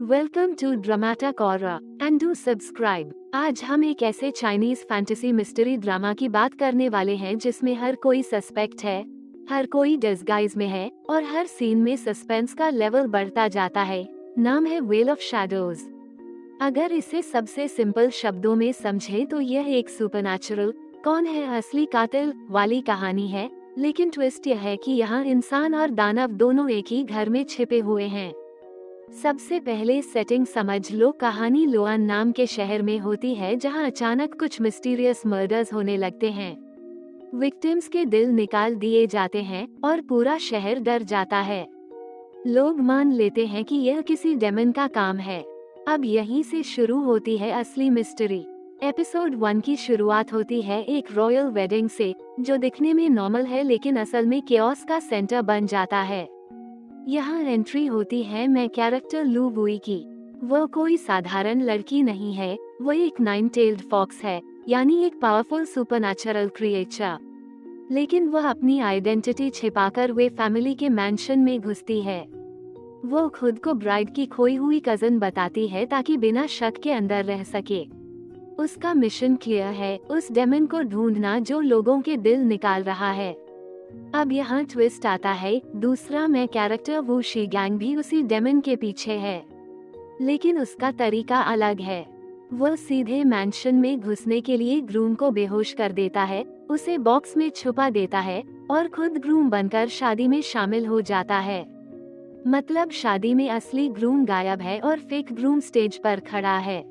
Welcome to ड्रामाटा कॉरा and do subscribe. आज हम एक ऐसे चाइनीज फैंटेसी मिस्ट्री ड्रामा की बात करने वाले हैं जिसमें हर कोई सस्पेक्ट है, हर कोई डिस्गाइज में है और हर सीन में सस्पेंस का लेवल बढ़ता जाता है। नाम है वेल ऑफ शैडोज। अगर इसे सबसे सिंपल शब्दों में समझें तो यह एक सुपरनैचुरल कौन है असली कातिल वाली कहानी है, लेकिन ट्विस्ट यह है कि यहाँ इंसान और दानव दोनों एक ही घर में छिपे हुए हैं। सबसे पहले सेटिंग समझ लो। कहानी लोअन नाम के शहर में होती है जहां अचानक कुछ मिस्टीरियस मर्डर्स होने लगते हैं। विक्टिम्स के दिल निकाल दिए जाते हैं और पूरा शहर डर जाता है। लोग मान लेते हैं कि यह किसी डेमन का काम है। अब यहीं से शुरू होती है असली मिस्ट्री। एपिसोड 1 की शुरुआत होती है एक रॉयल वेडिंग से, जो दिखने में नॉर्मल है लेकिन असल में केओस का सेंटर बन जाता है। यहाँ एंट्री होती है मैं कैरेक्टर लू वुई की। वह कोई साधारण लड़की नहीं है, वह एक 9-tailed फॉक्स है, यानी एक पावरफुल सुपरनैचुरल क्रिएचर। लेकिन वह अपनी आइडेंटिटी छिपाकर वे फैमिली के मैंशन में घुसती है। वो खुद को ब्राइड की खोई हुई कजन बताती है ताकि बिना शक के अंदर रह सके। उसका मिशन क्लियर है, उस डेमन को ढूंढना जो लोगों के दिल निकाल रहा है। अब यहाँ ट्विस्ट आता है। दूसरा मैं कैरेक्टर वू शीगैंग भी उसी डेमन के पीछे है, लेकिन उसका तरीका अलग है। वह सीधे मैंशन में घुसने के लिए ग्रूम को बेहोश कर देता है, उसे बॉक्स में छुपा देता है और खुद ग्रूम बनकर शादी में शामिल हो जाता है। मतलब शादी में असली ग्रूम गायब है और फेक ग्रूम स्टेज पर खड़ा है।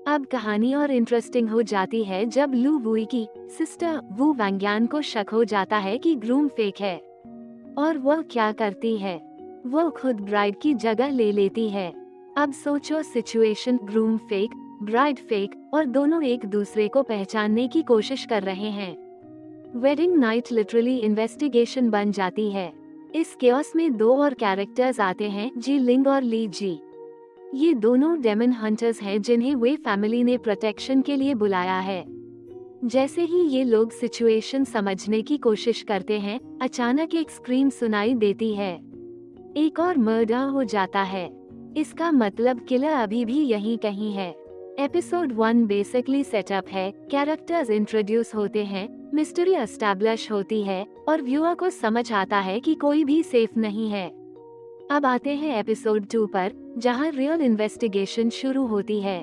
अब कहानी और इंटरेस्टिंग हो जाती है जब लू वुई की सिस्टर वू वांग्यान को शक हो जाता है कि ग्रूम फेक है। और वह क्या करती है, वह खुद ब्राइड की जगह ले लेती है। अब सोचो situation, groom fake, bride fake और दोनों एक दूसरे को पहचानने की कोशिश कर रहे हैं। वेडिंग नाइट लिटरली इन्वेस्टिगेशन बन जाती है। इस केओस में दो और कैरेक्टर्स आते हैं, जी लिंग और ली जी। ये दोनों डेमन हंटर्स हैं जिन्हें वे फैमिली ने प्रोटेक्शन के लिए बुलाया है। जैसे ही ये लोग सिचुएशन समझने की कोशिश करते हैं, अचानक एक स्क्रीम सुनाई देती है। एक और मर्डर हो जाता है। इसका मतलब किलर अभी भी यहीं कहीं है। एपिसोड 1 बेसिकली सेटअप है, कैरेक्टर्स इंट्रोड्यूस होते हैं, मिस्ट्री एस्टैब्लिश होती है और व्यूअर को समझ आता है कि कोई भी सेफ नहीं है। अब आते हैं एपिसोड 2 पर, जहां रियल इन्वेस्टिगेशन शुरू होती है।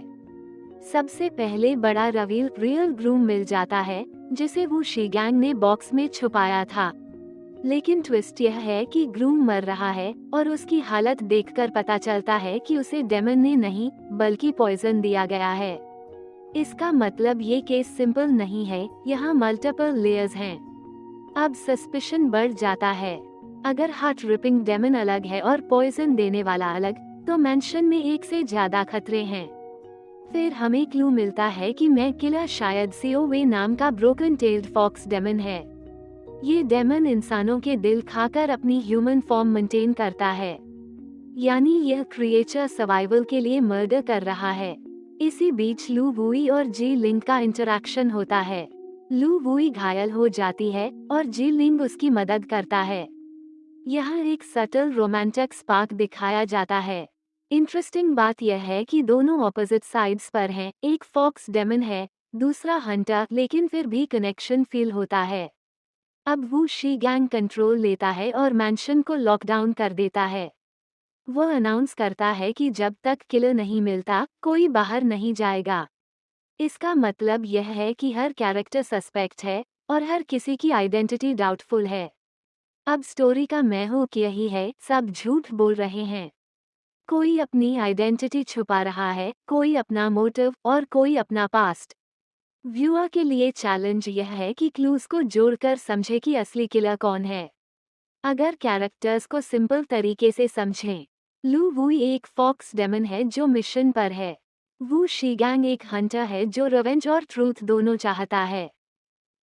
सबसे पहले बड़ा रिवील, रियल ग्रूम मिल जाता है जिसे वो शीगैंग ने बॉक्स में छुपाया था। लेकिन ट्विस्ट यह है कि ग्रूम मर रहा है और उसकी हालत देखकर पता चलता है कि उसे डेमन ने नहीं बल्कि पॉइजन दिया गया है। इसका मतलब ये केस सिंपल नहीं है, यहाँ मल्टीपल लेयर्स हैं। अब सस्पिशन बढ़ जाता है। अगर हार्ट रिपिंग डेमन अलग है और पॉइजन देने वाला अलग, तो मेंशन में एक से ज्यादा खतरे हैं। फिर हमें क्लू मिलता है कि मैं किलर शायद सीओवे नाम का ब्रोकन टेल्ड फॉक्स डेमन है। ये डेमन इंसानों के दिल खाकर अपनी ह्यूमन फॉर्म मेंटेन करता है, यानी यह क्रिएचर सर्वाइवल के लिए मर्डर कर रहा है। इसी बीच लू वुई और जी लिंग का इंटरेक्शन होता है। लू वुई घायल हो जाती है और जी लिंग उसकी मदद करता है। यहाँ एक सटल रोमांटिक स्पार्क दिखाया जाता है। इंटरेस्टिंग बात यह है कि दोनों ऑपोजिट साइड्स पर हैं, एक फॉक्स डेमन है, दूसरा हंटर, लेकिन फिर भी कनेक्शन फील होता है। अब वू शीगैंग कंट्रोल लेता है और मैंशन को लॉकडाउन कर देता है। वह अनाउंस करता है कि जब तक किलर नहीं मिलता, कोई बाहर नहीं जाएगा। इसका मतलब यह है कि हर कैरेक्टर सस्पेक्ट है और हर किसी की आइडेंटिटी डाउटफुल है। अब स्टोरी का मैं हूँ यही है, सब झूठ बोल रहे हैं। कोई अपनी आइडेंटिटी छुपा रहा है, कोई अपना मोटिव और कोई अपना पास्ट। व्यूअर के लिए चैलेंज यह है कि क्लूज को जोड़कर समझे कि असली किलर कौन है। अगर कैरेक्टर्स को सिंपल तरीके से समझें, लू वुई एक फॉक्स डेमन है जो मिशन पर है। वू शीगैंग एक हंटर है जो रिवेंज और ट्रूथ दोनों चाहता है।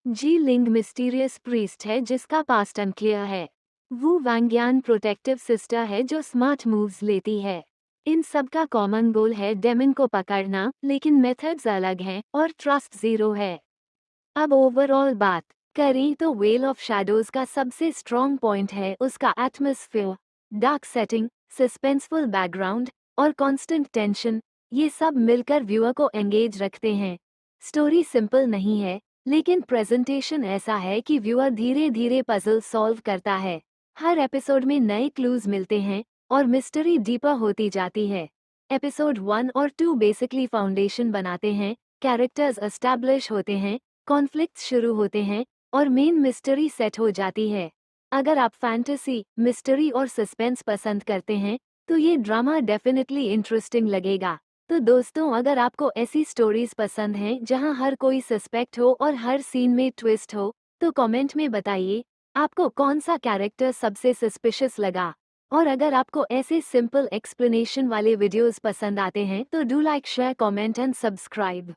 जी लिंग मिस्टीरियस प्रीस्ट है जिसका पास्ट अनक्लियर है। वू वांग्यान प्रोटेक्टिव सिस्टर है जो स्मार्ट मूव्स लेती है। इन सब का कॉमन गोल है डेमन को पकड़ना, लेकिन मेथड्स अलग हैं और ट्रस्ट जीरो है। अब ओवरऑल बात करें तो वेल ऑफ शैडोज का सबसे स्ट्रॉन्ग पॉइंट है उसका atmosphere, dark setting, suspenseful background और कांस्टेंट टेंशन, ये सब मिलकर व्यूअर को एंगेज रखते हैं। स्टोरी सिंपल नहीं है, लेकिन प्रेजेंटेशन ऐसा है कि व्यूअर धीरे धीरे पजल सॉल्व करता है। हर एपिसोड में नए क्लूज मिलते हैं और मिस्ट्री डीपर होती जाती है। एपिसोड 1 और 2 बेसिकली फाउंडेशन बनाते हैं, कैरेक्टर्स एस्टैब्लिश होते हैं, कॉन्फ्लिक्ट्स शुरू होते हैं और मेन मिस्ट्री सेट हो जाती है। अगर आप फैंटेसी, मिस्ट्री और सस्पेंस पसंद करते हैं, तो ये ड्रामा डेफिनेटली इंटरेस्टिंग लगेगा। तो दोस्तों, अगर आपको ऐसी स्टोरीज पसंद हैं जहां हर कोई सस्पेक्ट हो और हर सीन में ट्विस्ट हो, तो कमेंट में बताइए आपको कौन सा कैरेक्टर सबसे सस्पिशियस लगा। और अगर आपको ऐसे सिंपल एक्सप्लेनेशन वाले वीडियोस पसंद आते हैं तो do like, share, comment and subscribe.